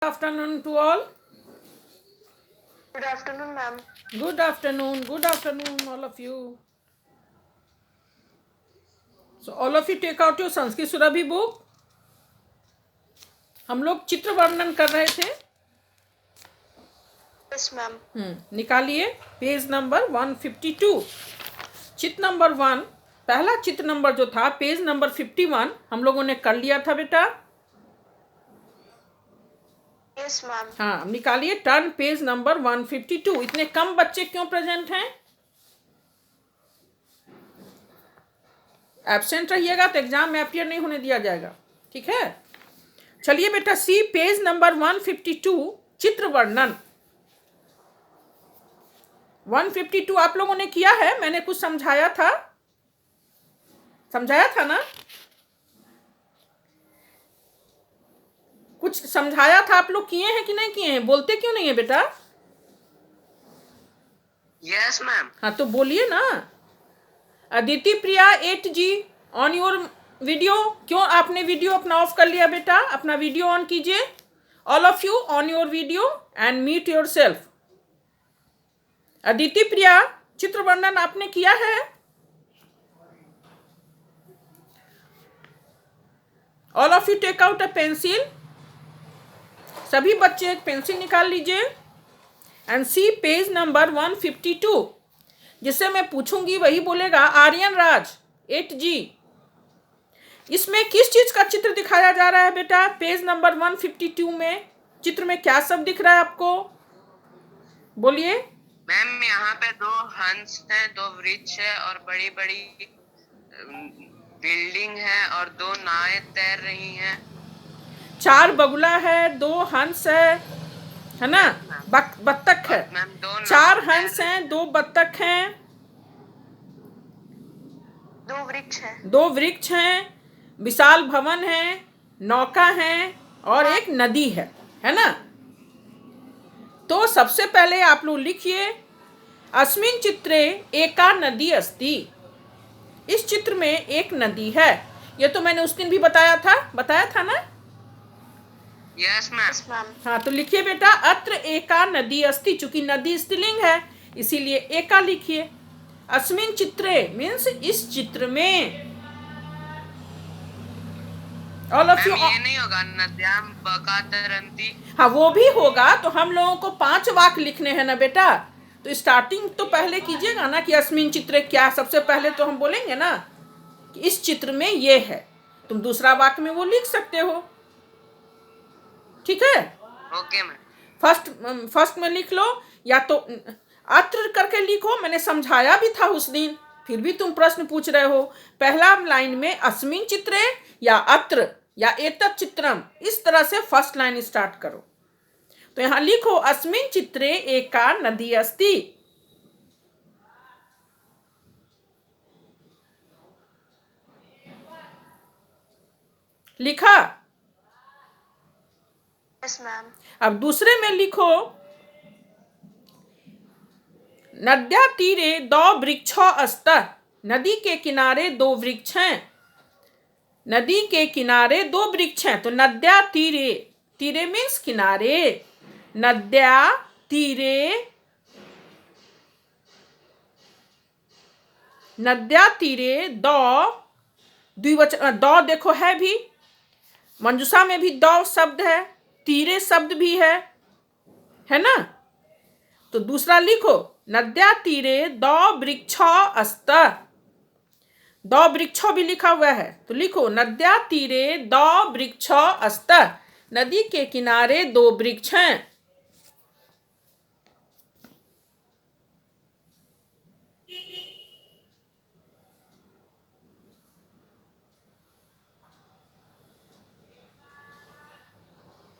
Afternoon to all. Good afternoon, ma'am. Good afternoon. Good afternoon, all of you. So all of you take out your Sanskrit Surabhi book. हम लोग चित्र वर्णन कर रहे थे. Yes, ma'am. निकालिए page number 152. चित्र नंबर 1, पहला चित्र नंबर जो था पेज नंबर 51 हम लोगों ने कर लिया था बेटा. Yes, ma'am. हाँ, निकालिए टर्न पेज नंबर 152. इतने कम बच्चे क्यों प्रेजेंट हैं? एब्सेंट रहिएगा तो एग्जाम में अपियर नहीं होने दिया जाएगा. ठीक है, चलिए बेटा सी पेज नंबर 152 चित्र वर्णन. 152 आप लोगों ने किया है. मैंने कुछ समझाया था ना? कुछ समझाया था, आप लोग किए हैं कि नहीं किए हैं? बोलते क्यों नहीं है बेटा? Yes, ma'am. हाँ तो बोलिए ना. Aditi Priya 8G on your video. क्यों आपने वीडियो अपना ऑफ कर लिया बेटा? अपना वीडियो ऑन कीजिए. All of you on your video and meet yourself. Aditi Priya चित्र वर्णन आपने किया है? All of you take out a pencil. सभी बच्चे एक पेंसिल निकाल लीजिए एंड सी पेज नंबर 152. जिससे मैं पूछूंगी वही बोलेगा. आर्यन राज 8G, इसमें किस चीज का चित्र दिखाया जा रहा है बेटा? पेज नंबर 152 में चित्र में क्या सब दिख रहा है आपको? बोलिए. मैम यहाँ पे 2 हंस हैं, 2 वृक्ष है और बड़ी बड़ी बिल्डिंग है और 2 नावें तैर रही हैं. 4 बगुला है, 2 हंस है ना? बत्तख है. मैम 2 4 हंस हैं, 2 बत्तख हैं, 2 वृक्ष हैं, विशाल भवन है, नौका है और एक नदी है ना? तो सबसे पहले आप लोग लिखिए अस्मिन् चित्रे एका नदी अस्ति. इस चित्र में एक नदी है. ये तो मैंने उस दिन भी बताया था ना? Yes ma'am. हाँ तो लिखिए बेटा अत्र एका नदी अस्ति. चूंकि नदी स्त्रीलिंग है इसीलिए एका लिखिए. अस्मिन् चित्रे मीन्स इस चित्र में. All of you. ये नहीं होगा नद्याम बका तरंती? हाँ वो भी होगा. तो हम लोगों को 5 वाक्य लिखने हैं ना बेटा. तो स्टार्टिंग तो पहले कीजिएगा ना कि अस्मिन् चित्रे क्या. सबसे पहले तो हम बोलेंगे ना कि इस चित्र में ये है. तुम दूसरा वाक्य में वो लिख सकते हो. ठीक है. Okay ma'am. फर्स्ट में लिख लो या तो अत्र करके लिखो. मैंने समझाया भी था उस दिन, फिर भी तुम प्रश्न पूछ रहे हो. पहला लाइन में अस्मिन् चित्रे या अत्र या एतत् चित्रम, इस तरह से फर्स्ट लाइन स्टार्ट करो. तो यहां लिखो अस्मिन् चित्रे एका नदी अस्ति. लिखा? Yes ma'am. अब दूसरे में लिखो नद्या तीरे 2 वृक्षो अस्त. नदी के किनारे 2 वृक्ष हैं. नदी के किनारे 2 वृक्ष हैं. तो नद्या तीरे, तीरे मीन्स किनारे. नद्या तीरे, नद्या तीरे 2 द्विवचन. 2 देखो है भी, मंजूषा में भी 2 शब्द है, तीरे शब्द भी है ना? तो दूसरा लिखो नद्या तीरे 2 वृक्षो अस्त. 2 वृक्षों भी लिखा हुआ है. तो लिखो नद्या तीरे 2 वृक्षो अस्त. नदी के किनारे 2 वृक्ष हैं.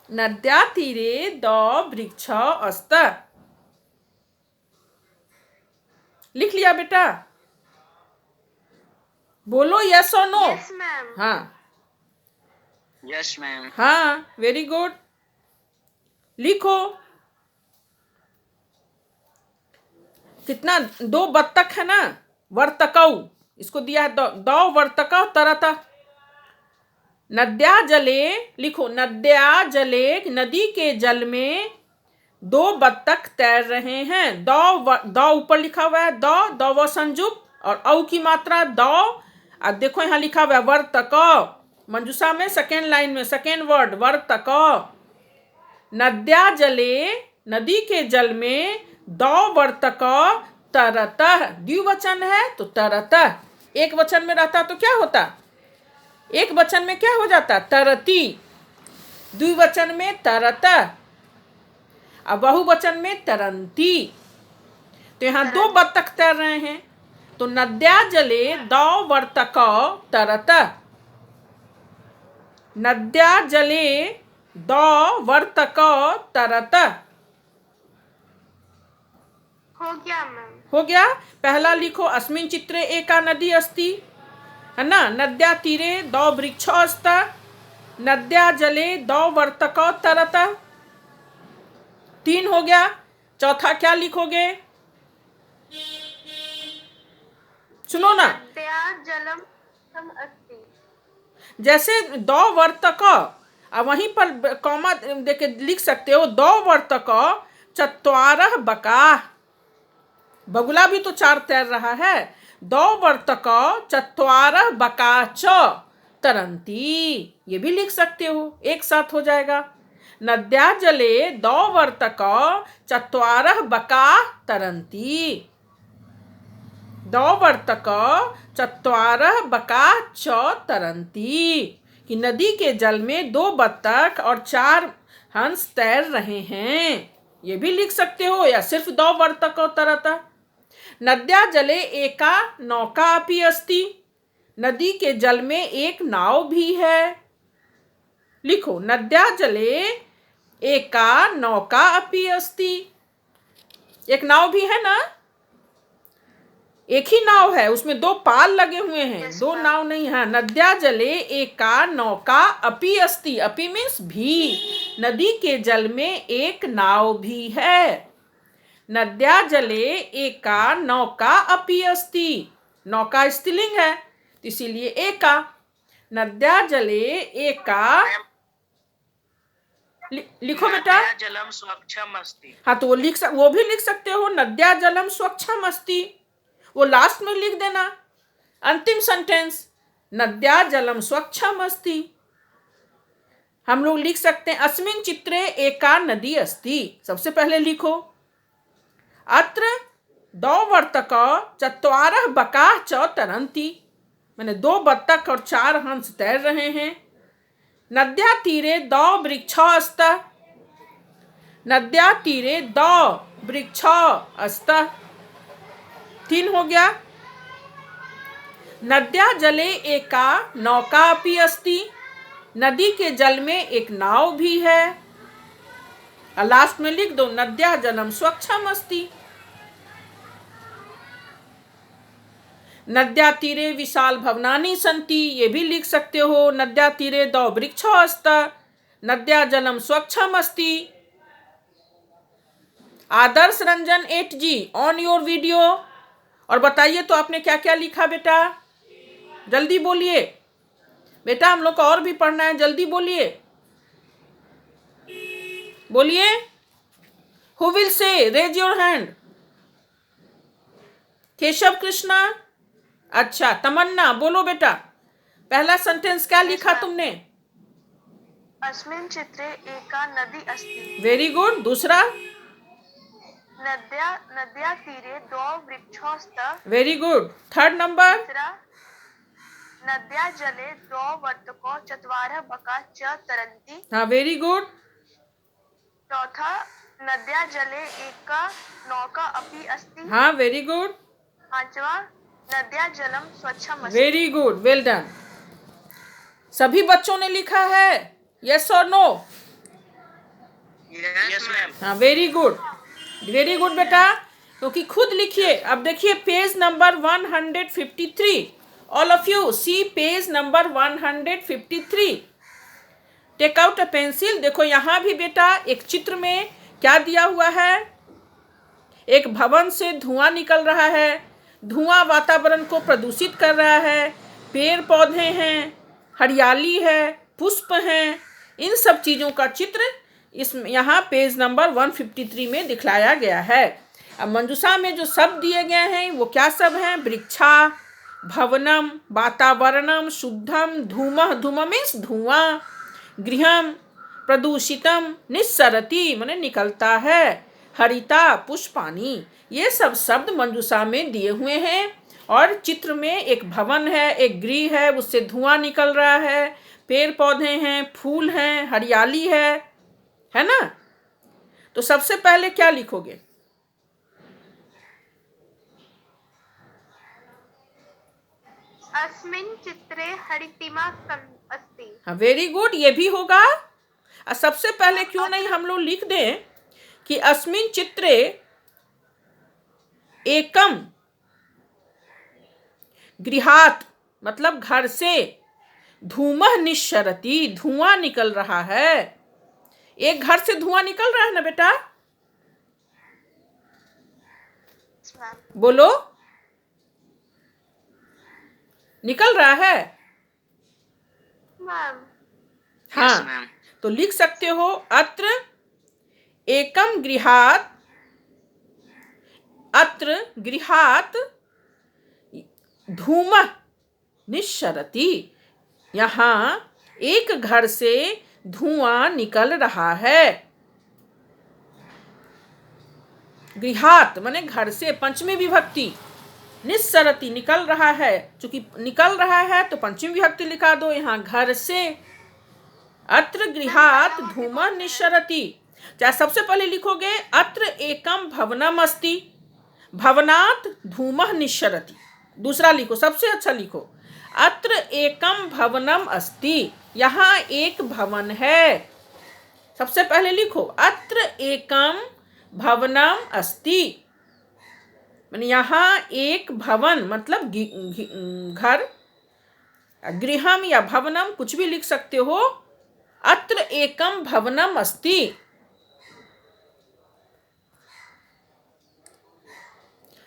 नद्या तीरे 2 वृक्षो अस्त. लिख लिया बेटा? बोलो यस और नो. Yes ma'am. हाँ यस मैम. हाँ वेरी गुड. लिखो कितना 2 बत्तख है ना? वर्तकौ इसको दिया है 2 वर्तकौ तरत. नद्या जले, लिखो नद्या जले, नदी के जल में दो बत्तख तैर रहे हैं। दो ऊपर लिखा हुआ है, दो व संयुक्त और औ की मात्रा दो। अब देखो यहाँ लिखा हुआ है वर्तक, मंजूषा में सेकेंड लाइन में सेकेंड वर्ड वर्तक। नद्या जले, नदी के जल में दो वर्तक तरतः, द्विवचन है तो तरतः। एक वचन में रहता तो क्या होता, एक वचन में क्या हो जाता तरती, द्विवचन में तरतः, अब बहुवचन में तरंती। तो यहाँ दो बत्तख तैर रहे हैं, तो नद्या जले दो वर्तक तरतः, नद्या जले दो वर्तक तरतः। हो गया मैम। हो गया। पहला लिखो अस्मिन् चित्रे एका नदी अस्ति, है ना। नद्या तीरे दो वृक्षो स्तः, नद्या जले दो वर्तक तरतः। 3 हो गया। चौथा क्या लिखोगे, सुनो ना। नद्या जलम अस्ति, जैसे दो वर्तक, अब वहीं पर कॉमा देके लिख सकते हो, दो वर्तक चत्वारः बकाः, बगुला भी तो 4 तैर रहा है। दो वर्तक चत्वारः बकाः च तरंती, ये भी लिख सकते हो, एक साथ हो जाएगा। नद्या जले दो वर्तक चत्वारः बकाः तरंती, दो वर्तक चत्वारः बकाः च तरंती, कि नदी के जल में 2 बत्तख और 4 हंस तैर रहे हैं, ये भी लिख सकते हो, या सिर्फ 2 वर्तक तरतः। नद्या जले एका नौका अपि अस्ति, नदी के जल में एक नाव भी है। लिखो नद्या जले एका नौका अपि अस्ति, एक नाव भी है ना, एक ही नाव है, उसमें 2 पाल लगे हुए हैं, 2 नाव नहीं है। नद्या जले एका नौका अपि अस्ति, अपि मीन्स भी, नदी के जल में एक नाव भी है। नद्या जले एका नौका अपि अस्ति, नौका स्त्रीलिंग है इसीलिए एका। नद्या जले एका, लिखो बेटा। नद्या जलम स्वच्छम अस्ति, हाँ तो वो भी लिख सकते हो, नद्या जलम स्वच्छम अस्ति, वो लास्ट में लिख देना, अंतिम सेंटेंस, नद्या जलम स्वच्छम अस्ति। हम लोग लिख सकते हैं अस्मिन् चित्रे एका नदी अस्ति, सबसे पहले लिखो अत्र दो वर्तक चत्वारः बकाः च तरन्ति, मैंने 2 बत्तख और 4 हंस तैर रहे हैं। नद्या तीरे 2 वृक्षो स्तः, नद्या तीरे 2 वृक्षो स्तः। 3 हो गया। नद्या जले एका नौका अपि अस्ति, नदी के जल में एक नाव भी है। और लास्ट में लिख दो नद्या जलम स्वच्छम अस्ति। नद्या तीरे विशाल भवनानि सन्ति, ये भी लिख सकते हो, नद्या तीरे 2 वृक्षो स्तः, नद्या जलम स्वच्छम अस्ति। Adarsh Ranjan 8G on your video, और बताइए तो आपने क्या क्या लिखा बेटा, जल्दी बोलिए बेटा, हम लोग को और भी पढ़ना है, जल्दी बोलिए बोलिए। Who will say, raise your hand. Keshav Krishna, अच्छा तमन्ना, बोलो बेटा, पहला सेंटेंस क्या लिखा तुमने। अस्मिन् चित्रे एका नदी अस्ति। Very good. दूसरा, नद्या तीरे 2 वृक्षो स्तः। Very good. थर्ड नंबर, तीसरा, नद्या जले 2 वर्तको चत्वारः बकाः च तरन्ति। हाँ वेरी गुड। चौथा, नद्या जले एका नौका अपि अस्ति। हाँ वेरी गुड। पांचवा, नद्या जलम स्वच्छम अस्ति। Very good, well done. सभी बच्चों ने लिखा है, यस और नो। Yes ma'am. हाँ वेरी गुड, वेरी गुड बेटा, क्योंकि खुद लिखिए। अब देखिए page number 153, all of you see page number 153। Take out a pencil. देखो यहाँ भी बेटा एक चित्र में क्या दिया हुआ है, एक भवन से धुआं निकल रहा है, धुआं वातावरण को प्रदूषित कर रहा है, पेड़ पौधे हैं, हरियाली है, पुष्प हैं, इन सब चीज़ों का चित्र इस यहाँ पेज नंबर 153 में दिखलाया गया है। अब मंजूषा में जो शब्द दिए गए हैं वो क्या सब हैं? वृक्षा, भवनम, वातावरणम, शुद्धम, धूमः, धूमः मीन्स धुआं, गृहम, प्रदूषितम, निस्सरति माने निकलता है, हरिता, पुष्पानी, ये सब शब्द मंजूषा में दिए हुए हैं। और चित्र में एक भवन है, एक गृह है, उससे धुआं निकल रहा है, पेड़ पौधे हैं, फूल हैं, हरियाली है ना। तो सबसे पहले क्या लिखोगे? अस्मिन् चित्रे हरितिमा अस्ति। हाँ, वेरी गुड, ये भी होगा। और सबसे पहले क्यों नहीं हम लोग लिख दें कि अस्मिन् चित्रे एकम गृहात, मतलब घर से, धूमः निश्सरति, धुआं निकल रहा है। एक घर से धुआं निकल रहा है ना बेटा? बोलो, निकल रहा है? मैम। हाँ, Yes, ma'am. तो लिख सकते हो अत्र एकम गृहात, अत्र गृहात धूमः निश्सरति, यहाँ एक घर से धुआं निकल रहा है। गृहात माने घर से, पंचमी विभक्ति, निस्सरति निकल रहा है, चूंकि निकल रहा है तो पंचमी विभक्ति लिखा दो यहाँ, घर से। अत्र गृहात धूमः निश्सरति, चाहे सबसे पहले लिखोगे अत्र एकम भवनम अस्ति, भवनात् धूमः निश्सरति। दूसरा लिखो, सबसे अच्छा लिखो, अत्र एकम भवनम अस्ति, यहाँ एक भवन है। सबसे पहले लिखो अत्र एकम भवनम अस्ति, माने यहाँ एक भवन, मतलब घर, गृहम या भवनम कुछ भी लिख सकते हो। अत्र एकम भवनम अस्ति।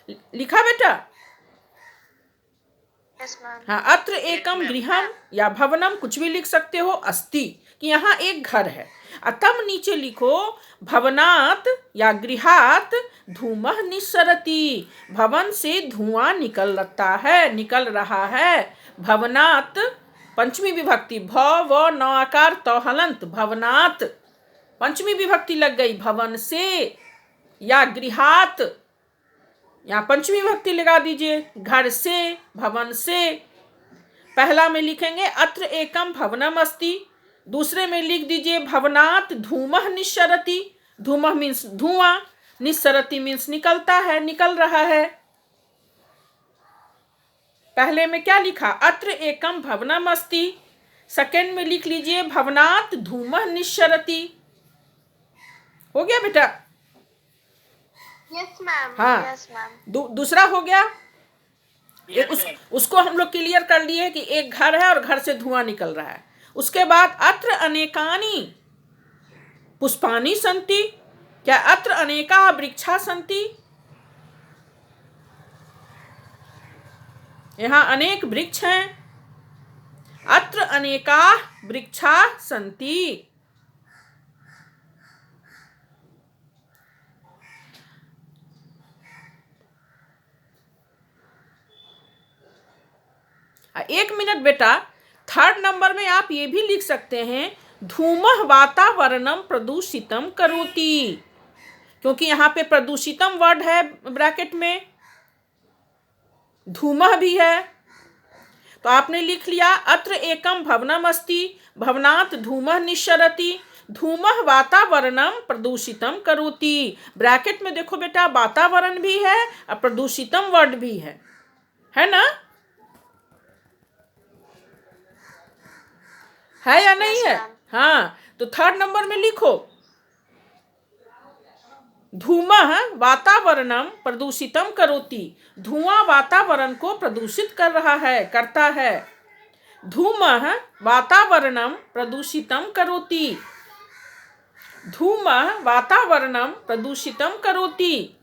लिखा बेटा? Yes ma'am. हाँ, अत्र एकम गृहम या भवनम कुछ भी लिख सकते हो, अस्ति कि यहाँ एक घर है। तब नीचे लिखो भवनात् या गृहात् धूमः निस्सरति, भवन से धुआं निकल रहा है। भवनात् पंचमी विभक्ति, भ व न आकार त हलंत, भवनात् पंचमी विभक्ति लग गई, भवन से, या गृहात् यहाँ पंचमी विभक्ति लगा दीजिए, घर से, भवन से। पहला में लिखेंगे अत्र एकम भवनम अस्ति, दूसरे में लिख दीजिए भवनात् धूमः निस्सरति, धूमः मीन्स धुआं, निस्सरति मीन्स निकलता है, निकल रहा है। पहले में क्या लिखा? अत्र एकम भवनम अस्ति। सेकेंड में लिख लीजिए भवनात् धूमः निस्सरति। हो गया बेटा? Yes ma'am. हाँ, यस मैम। दूसरा हो गया। उसको हम लोग क्लियर कर लिए कि एक घर है और घर से धुआं निकल रहा है। उसके बाद अत्र अनेकानि पुष्पानि सन्ति, क्या अत्र अनेका वृक्षा सन्ति? यहाँ अनेक वृक्ष हैं। अत्र अनेका वृक्षा सन्ति। एक मिनट बेटा, थर्ड नंबर में आप ये भी लिख सकते हैं धूमः वातावरणम प्रदूषितम करोति, क्योंकि यहाँ पे प्रदूषितम वर्ड है ब्रैकेट में, धूमः भी है, तो आपने लिख लिया अत्र एकम भवनम अस्ति, भवनात् धूमः निस्सरति, धूमः वातावरणम प्रदूषितम करोति। ब्रैकेट में देखो बेटा, वातावरण भी है और प्रदूषितम वर्ड भी है ना? है या नहीं है? हाँ, तो थर्ड नंबर में लिखो धूमः वातावरणम प्रदूषितम करोति, धुआं वातावरण को प्रदूषित कर रहा है, करता है। धूमः वातावरणम प्रदूषितम करोति, धूमः वातावरणम प्रदूषितम करोति।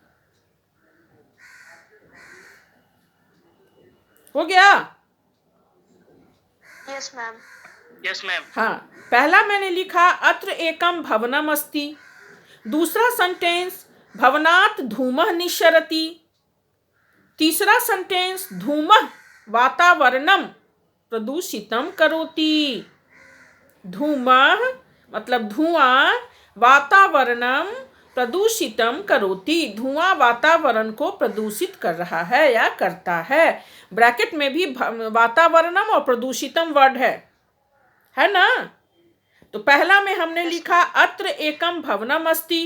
हो गया? Yes ma'am. Yes ma'am. हाँ, पहला मैंने लिखा अत्र एकम भवनम अस्ति। दूसरा सेंटेंस भवनात् धूमः निश्सरति। तीसरा सेंटेंस धूमः वातावरणम प्रदूषितम करोति। धूमः मतलब धुआं, वातावरणम प्रदूषितम करोति, धुआं वातावरण को प्रदूषित कर रहा है या करता है। ब्रैकेट में भी वातावरणम और प्रदूषितम वर्ड है ना। तो पहला में हमने लिखा अत्र एकम भवनम अस्ति।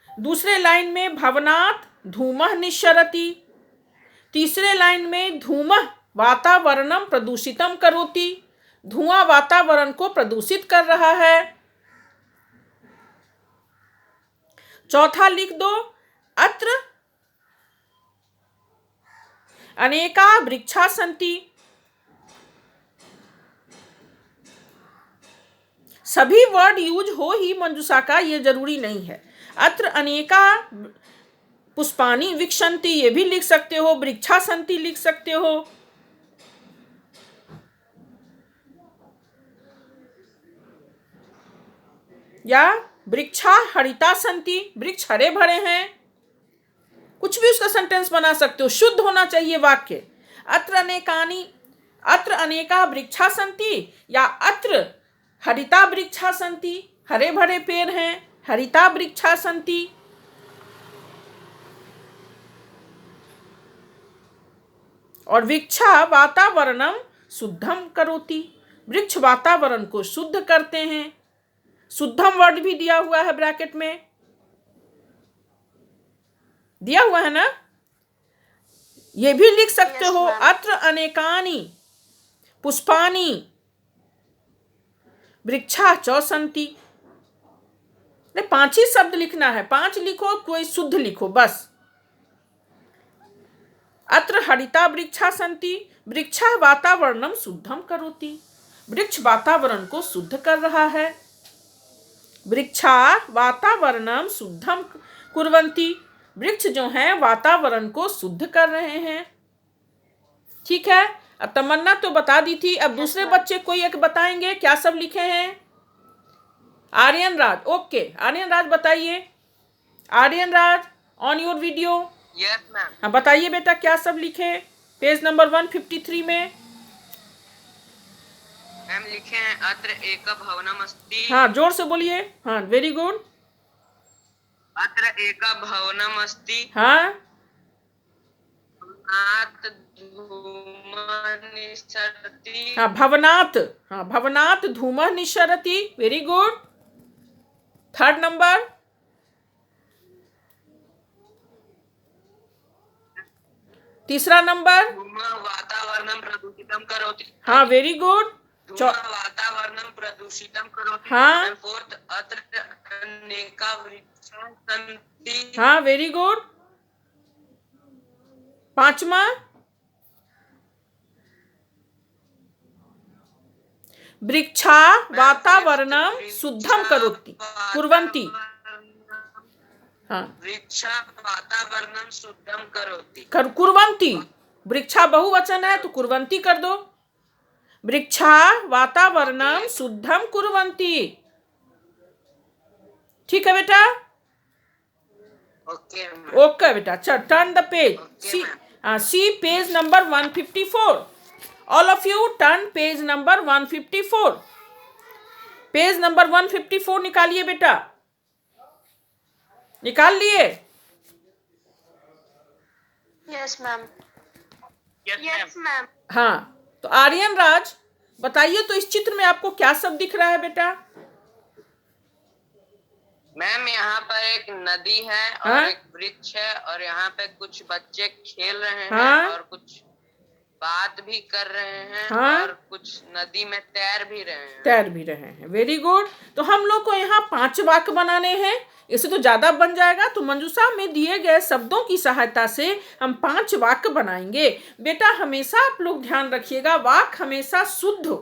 दूसरे लाइन में भवनात् धूमः निश्सरति। तीसरे लाइन में धूमः वातावरणम प्रदूषितम करोति, धुआं वातावरण को प्रदूषित कर रहा है। चौथा लिख दो अत्र अनेका वृक्षा सन्ति। सभी वर्ड यूज हो ही मंजूषा का, ये जरूरी नहीं है। अत्र अनेका पुष्पाणि विकसन्ति ये भी लिख सकते हो, वृक्षा सन्ति लिख सकते हो। या वृक्षा हरिता सन्ति, वृक्ष हरे भरे हैं, कुछ भी उसका सेंटेंस बना सकते हो, शुद्ध होना चाहिए वाक्य। अत्र अनेका वृक्षा सन्ति या अत्र हरिता वृक्षा सन्ति, हरे भरे पेड़ हैं, हरिता वृक्षा सन्ति। और वृक्षा वातावरणम शुद्धम करोति, वृक्ष वातावरण को शुद्ध करते हैं। शुद्धम वर्ड भी दिया हुआ है ब्रैकेट में, दिया हुआ है ना। ये भी लिख सकते हो अत्र अनेकानि पुष्पाणि वृक्षा च सन्ति। 5 ही शब्द लिखना है, 5 लिखो, कोई शुद्ध लिखो बस। अत्र हरिता वृक्षा सन्ति, वृक्षा वातावरणम शुद्धम करोति, वृक्ष वातावरण को शुद्ध कर रहा है। वृक्षा वातावरणम शुद्धम कुर्वन्ति, वृक्ष जो हैं वातावरण को शुद्ध कर रहे हैं। ठीक है, अब तमन्ना तो बता दी थी, अब दूसरे बच्चे कोई एक बताएंगे क्या सब लिखे हैं। आर्यन राज, ओके आर्यन राज बताइए। Aryan Raj on your video. Yes ma'am. हाँ बताइए बेटा क्या सब लिखे पेज नंबर 153 में। मैम लिखे हैं अत्र एक भवनम अस्ति। हाँ जोर से बोलिए। हाँ वेरी गुड। अत्र एक भवनम अस्ति। हाँ धूमः निश्सरति। हाँ भवनात् धूमः निश्सरति, वेरी गुड। Third number. तीसरा नंबर धूमः वातावरणम प्रदूषितम करोति। हाँ वेरी गुड। धूमः वातावरणम प्रदूषितम करोति। हाँ फोर्थ अत्र अनेका वृक्षा सन्ति। हाँ वेरी गुड। पांचवा वृक्षा वातावरणम शुद्धम करोति कुर्वन्ति। हाँ वृक्षा वातावरणम शुद्धम करोति। कुर्वन्ति, वृक्षा बहुवचन है तो कुर्वन्ति कर दो। वृक्षा वातावरणम शुद्धम कुर्वन्ति। ठीक है बेटा, ओके बेटा। चल turn the page, see page number 154। All of you turn page number 154। Page number 154 निकालिए बेटा, निकाल लिए। Yes ma'am. Yes ma'am. हाँ तो आर्यन राज बताइए तो इस चित्र में आपको क्या सब दिख रहा है बेटा। मैम यहाँ पर एक नदी है और हाँ? एक वृक्ष है और यहाँ पे कुछ बच्चे खेल रहे हैं हाँ? और कुछ बात भी कर रहे हैं हाँ? और कुछ नदी में तैर भी रहे हैं। Very good. तो हम लोग को यहाँ 5 वाक्य बनाने हैं, इससे तो ज्यादा बन जाएगा। तो मंजूषा में दिए गए शब्दों की सहायता से हम 5 वाक्य बनाएंगे। बेटा हमेशा आप लोग ध्यान रखिएगा, वाक्य हमेशा शुद्ध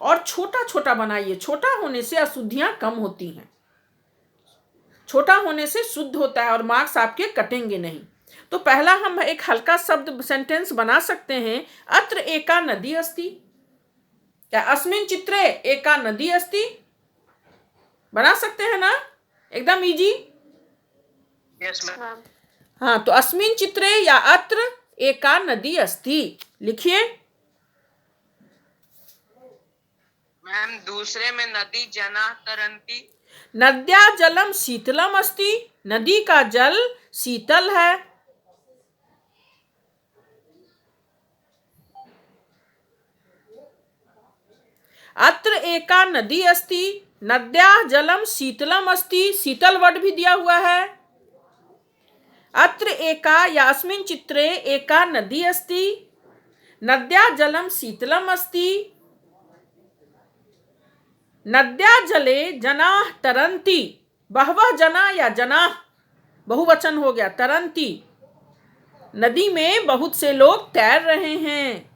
और छोटा छोटा बनाइए। छोटा होने से अशुद्धियां कम होती हैं, छोटा होने से शुद्ध होता है और मार्क्स आपके कटेंगे नहीं। तो पहला हम एक हल्का शब्द सेंटेंस बना सकते हैं, अत्र एका नदी अस्ति। या अस्मिन् चित्रे एका नदी अस्ति, बना सकते हैं ना, एकदम इजी। Yes ma'am. मैम हाँ, तो अस्मिन् चित्रे या अत्र एका नदी अस्ति, लिखिए। मैम दूसरे में नदी जना तरंती। नद्या जलम शीतलम अस्ति, नदी का जल शीतल है। अत्र एका नदी अस्ति, नद्या जलम शीतलम अस्ति, शीतल वर्ड भी दिया हुआ है। अत्र एका या अस्मिन् चित्रे एका नदी अस्ति, नद्या जलम शीतलम अस्ति, नद्या जले जनाः तरन्ति, बहवः जना या जनाः बहुवचन हो गया, तरन्ति, नदी में बहुत से लोग तैर रहे हैं।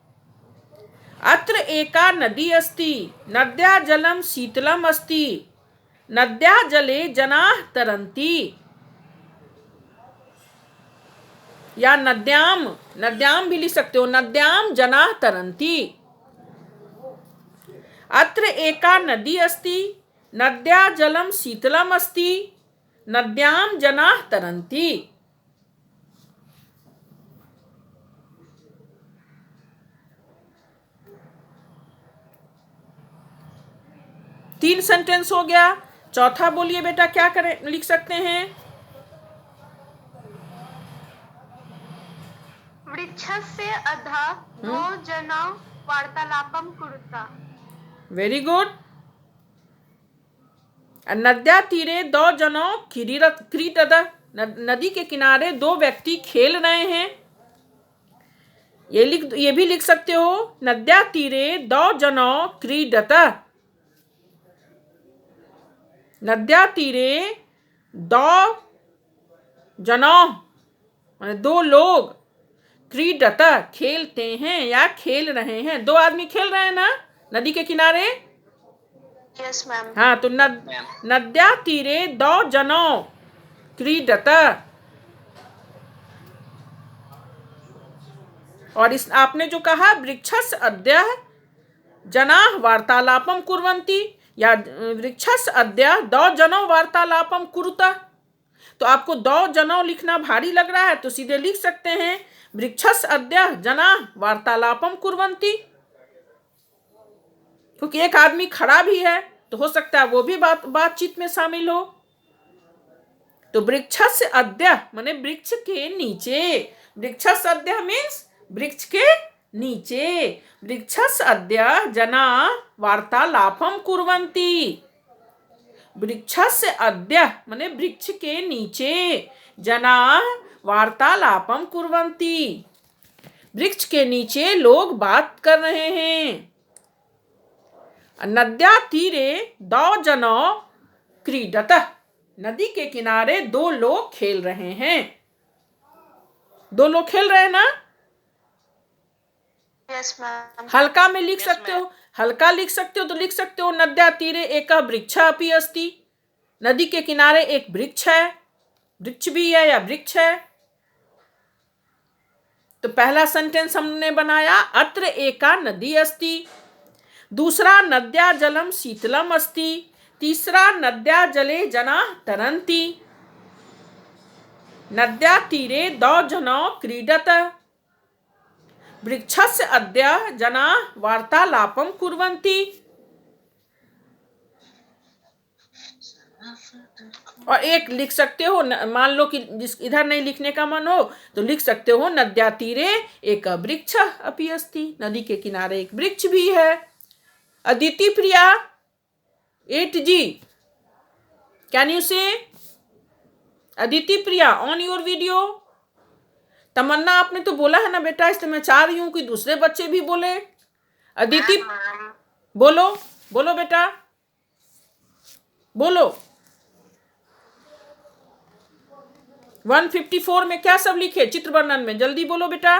अत्र एका नदी अस्ति, नद्या जलम शीतलम अस्ति, नद्या जले जनाः तरन्ति, या नद्याम, नद्याम भी लिख सकते हो, नद्याम जनाः तरन्ति। अत्र एका नदी अस्ति, नद्या जलम शीतलम अस्ति, नद्याम जनाः तरन्ति। तीन सेंटेंस हो गया। चौथा बोलिए बेटा, क्या करें, लिख सकते हैं? वृक्षस्य अधः द्वौ जनौ वार्तालापं कुरुता। Very good. नद्या तीरे दो जनों क्रीडत, नदी के किनारे दो व्यक्ति खेल रहे हैं। ये भी लिख सकते हो, नद्या तीरे दो जनों क्रीडत, नद्या तीरे दो जनों माने दो लोग, क्रीडत खेलते हैं या खेल रहे हैं, दो आदमी खेल रहे हैं ना नदी के किनारे। Yes ma'am. हाँ, तो नद्या तीरे दो जनों क्रीडत, और इस आपने जो कहा वृक्षस्य अद्य जनाः वार्तालापं कुर्वन्ति, या वृक्षस्य अद्य दो जनों वार्तालापं कुरुता, तो आपको दो जनों लिखना भारी लग रहा है तो सीधे लिख सकते हैं वृक्षस्य अद्य जनाः वार्तालापं कुर्वन्ति, क्योंकि एक आदमी खड़ा भी है तो हो सकता है वो भी बातचीत में शामिल हो। तो वृक्षस्य अद्य माने वृक्ष के नीचे, वृक्षस्य अद्य मीन्स वृक्ष के नीचे, वृक्षस्य अद्य जनाः वार्तालापं कुर्वन्ति, वृक्षस्य अद्य माने वृक्ष के नीचे, जनाः वार्तालापं कुर्वन्ति, वृक्ष के नीचे लोग बात कर रहे हैं। नद्या तीरे दो जनों क्रीडत, नदी के किनारे दो लोग खेल रहे हैं, दो लोग खेल रहे हैं ना। Yes ma'am. हल्का में लिख सकते हो, हल्का लिख सकते हो तो लिख सकते हो नद्या तीरे एक वृक्ष अपि अस्ति, नदी के किनारे एक वृक्ष है, वृक्ष भी है या वृक्ष है। तो पहला सेंटेंस हमने बनाया अत्र एका नदी अस्ति, दूसरा नद्या जलम शीतलम अस्ति, तीसरा नद्या जले जनाः तरन्ति, नद्या तीरे दो जनों क्रीडत, वृक्षस्य अद्य जनाः वार्तालापं कुर्वन्ति। और एक लिख सकते हो, मान लो कि जिस इधर नहीं लिखने का मन हो तो लिख सकते हो नद्या तीरे एक वृक्ष अपि अस्ति, नदी के किनारे एक वृक्ष भी है। Aditi Priya 8G, can you से? अदिति प्रिया ऑन योर वीडियो। तमन्ना आपने तो बोला है ना बेटा, इसलिए मैं चाह रही हूं कि दूसरे बच्चे भी बोले। अदिति बोलो, बोलो बेटा, बोलो। 154 में क्या सब लिखे चित्र वर्णन में, जल्दी बोलो बेटा।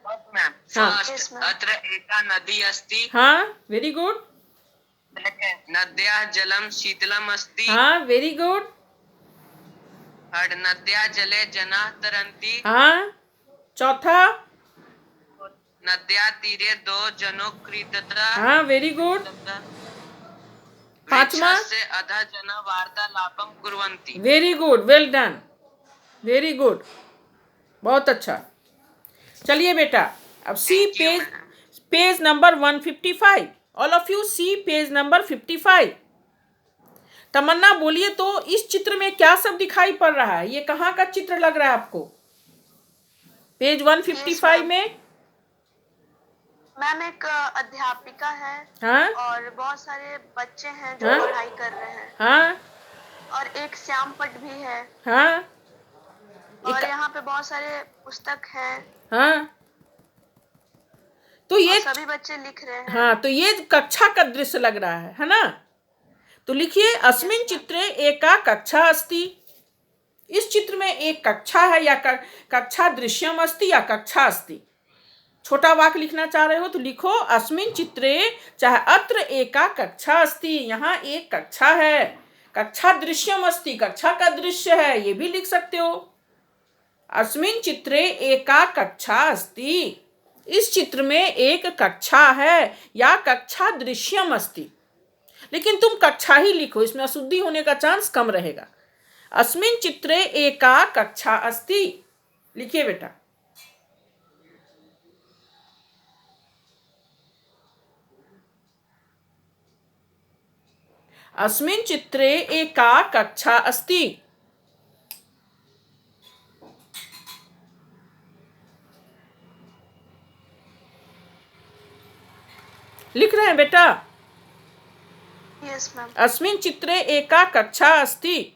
मैम फर्स्ट अत्र एका नदी अस्ति। हाँ, वेरी गुड। नद्या जलम शीतलम अस्ति। हाँ, वेरी गुड। नद्या जले जनाः तरन्ति। हाँ, चौथा नद्या तीरे दो जनो क्रीडता हाँ, वेरी गुड। पांचवा, वृक्षस्य अधः जना वार्तालापं कुर्वन्ति। Very good, well done, very good, बहुत अच्छा। चलिए बेटा, अब see Thank you, page, ma'am. Page number 155। All of you see page number 55। Tamanna बोलिए तो, इस चित्र में क्या सब दिखाई पड़ रहा है? ये कहाँ का चित्र लग रहा है आपको? पेज 155 में। मैम एक अध्यापिका है हाँ और बहुत सारे बच्चे हैं जो हाँ पढ़ाई कर रहे हैं हाँ और एक श्याम पट भी है हाँ और यहाँ पे बहुत सारे पुस्तक हैं हाँ। तो और ये, सभी बच्चे लिख रहे हैं। हाँ, तो ये कक्षा का दृश्य लग रहा है ना? तो लिखिए, अस्मिन् चित्रे एका कक्षा अस्ति। इस चित्र में एक कक्षा है, या कक्षा दृश्यम अस्ति या कक्षा अस्ति। छोटा वाक्य लिखना चाह रहे हो तो लिखो अस्मिन् चित्रे, चाहे अत्र एका कक्षा अस्ति, यहाँ एक कक्षा है। कक्षा दृश्यम अस्ति, कक्षा का दृश्य है, ये भी लिख सकते हो। अस्मिन् चित्रे एका कक्षा अस्ति, इस चित्र में एक कक्षा है या कक्षा दृश्यम अस्ति। लेकिन तुम कक्षा ही लिखो, इसमें अशुद्धि होने का चांस कम रहेगा। अस्मिन् चित्रे एका कक्षा अस्ति, लिखिए बेटा। अस्मिन् चित्रे एका कक्षा अस्ति। लिख रहे हैं बेटा? Yes ma'am. अस्मिन् चित्रे एका कक्षा अस्ति।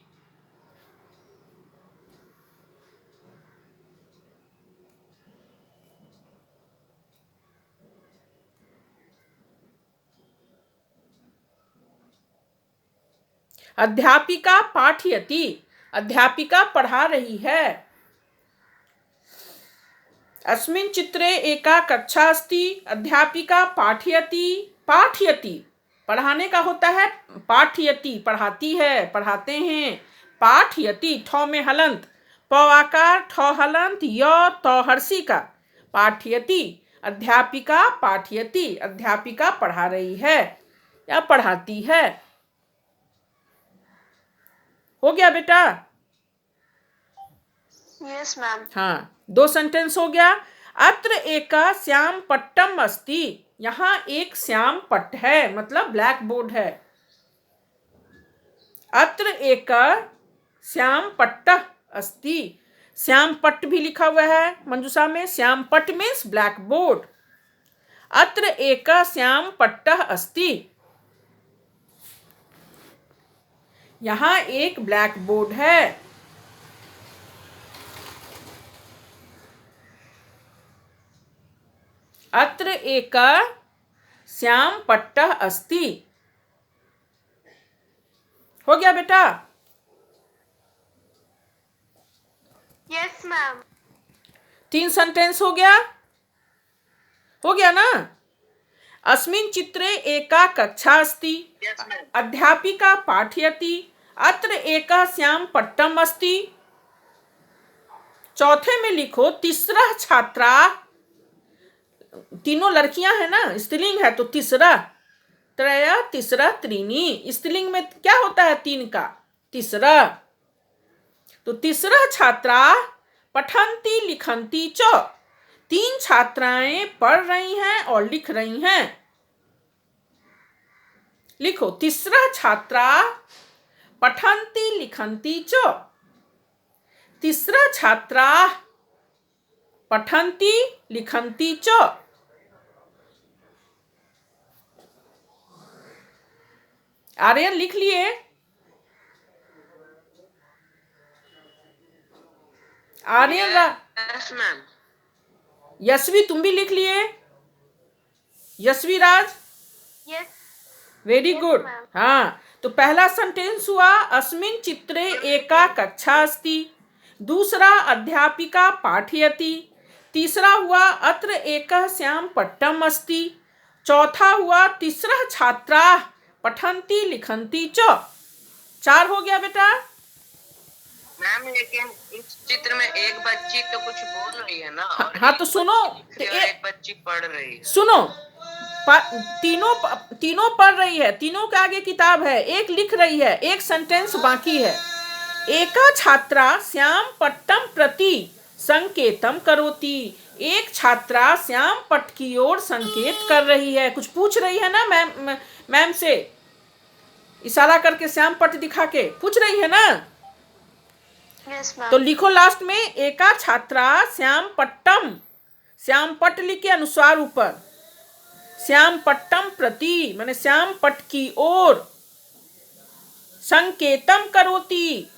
अध्यापिका पाठयति, अध्यापिका पढ़ा रही है। अस्मिन् चित्रे एका कक्षा अस्ति, अध्यापिका पाठयति। पाठयति पढ़ाने का होता है, पाठयति पढ़ाती है, पढ़ाते हैं। पाठयति, ठौ में हलंत, प आकार, ठौ हलंत, य तौ हर्षी का। पाठयति, अध्यापिका पाठयति, अध्यापिका पढ़ा रही है या पढ़ाती है। हो गया बेटा? Yes ma'am. हाँ, 2 सेंटेंस हो गया। अत्र एका श्याम पट्टम अस्ति, यहाँ एक श्याम पट्ट है, मतलब ब्लैक बोर्ड है। अत्र एका श्याम पट्ट अस्ति, श्याम पट्ट भी लिखा हुआ है मंजूषा में। श्याम पट्ट मीन्स ब्लैक बोर्ड। अत्र एका श्याम पट्ट अस्ति, यहाँ एक ब्लैक बोर्ड है। अत्र एका श्याम पट्टः अस्ति। हो गया बेटा? Yes ma'am. 3 सेंटेंस हो गया? हो गया ना? अस्मिन् चित्रे एका कक्षा अस्ति, Yes, ma'am. अध्यापिका पाठयति। अत्र एका श्याम पट्टम अस्ति। चौथे में लिखो तीसरा छात्रा, तीनों लड़कियां हैं ना, स्त्रीलिंग है तो तीसरा, त्रय तीसरा त्रीणी। स्त्रीलिंग में क्या होता है? 3 का, तीसरा। तो तीसरा छात्रा पठन्ति लिखन्ति च, 3 छात्राएं पढ़ रही हैं और लिख रही हैं। लिखो तीसरा छात्रा पठन्ति लिखन्ति च, तीसरा छात्रा पठन्ति लिखन्ति च। आर्यन लिख लिए? Aryan, Yes, ma'am. यशवी तुम भी लिख लिए? Yashvi Raj, yes. Very Yes, good. ma'am. हाँ, तो पहला सेंटेंस हुआ अस्मिन् चित्रे एका कक्षा अस्ति। दूसरा अध्यापिका पाठयति। तीसरा हुआ अत्र एकः श्याम पट्टम अस्ति। चौथा हुआ तीसरा छात्रा पठन्ति लिखन्ति च। 4 हो गया बेटा? मैम मैम लेकिन इस चित्र में एक बच्ची तो कुछ बोल रही है ना, और हाँ, एक तो सुनो, बच्ची लिख रही है और एक बच्ची पढ़ रही है। सुनो, तीनों पढ़ रही है, तीनों के आगे किताब है, एक लिख रही है, एक सेंटेंस बाकी है। एका छात्रा श्याम पट्टम प्रति संकेतम करोति। एक छात्रा श्याम पट्ट की ओर संकेत कर रही है, कुछ पूछ रही है ना मैम से, इशारा करके श्याम पट्ट दिखा के पूछ रही है ना। यस तो मैम। लिखो लास्ट में, एका छात्रा श्याम पट्टम, श्याम पट्ट लिख के अनुस्वार ऊपर, श्याम पट्टम प्रति माने श्याम पट्ट की ओर, संकेतम करोति,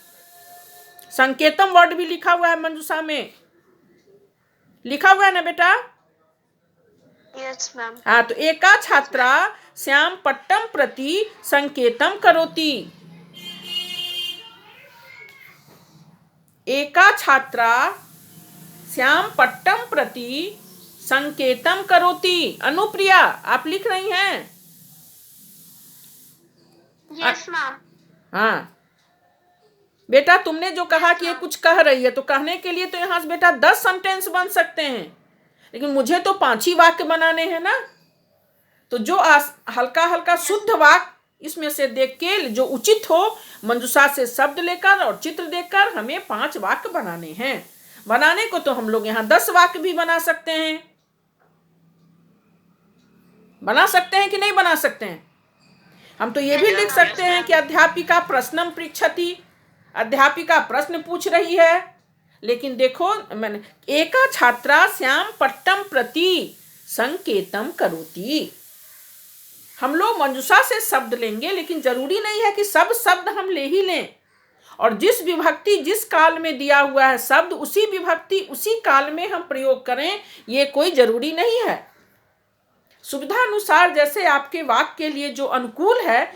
संकेतम वर्ड भी लिखा हुआ है मंजूषा में, लिखा हुआ है ना बेटा। Yes ma'am. हाँ, तो एका छात्रा श्याम पट्टम प्रति संकेतम करोति। एका छात्रा श्याम पट्टम प्रति संकेतम करोति। अनुप्रिया, आप लिख रही हैं? Yes ma'am. हाँ बेटा, तुमने जो कहा कि ये कुछ कह रही है, तो कहने के लिए तो यहाँ से बेटा 10 सेंटेंस बन सकते हैं, लेकिन मुझे तो 5 ही वाक्य बनाने हैं ना। तो जो हल्का हल्का शुद्ध वाक्य इसमें से देख के जो उचित हो, मंजूषा से शब्द लेकर और चित्र देखकर हमें 5 वाक्य बनाने हैं। बनाने को तो हम लोग यहाँ 10 वाक्य भी बना सकते हैं। बना सकते हैं कि नहीं बना सकते हैं? हम तो ये भी लिख सकते हैं कि अध्यापिका प्रश्नम पृच्छति, अध्यापिका प्रश्न पूछ रही है। लेकिन देखो, मैंने एका छात्रा श्याम पट्टम प्रति संकेतम करोति। हम लोग मंजूषा से शब्द लेंगे, लेकिन जरूरी नहीं है कि सब शब्द हम ले ही लें, और जिस विभक्ति जिस काल में दिया हुआ है शब्द, उसी विभक्ति उसी काल में हम प्रयोग करें, ये कोई जरूरी नहीं है। सुविधा अनुसार जैसे आपके वाक्य के लिए जो अनुकूल है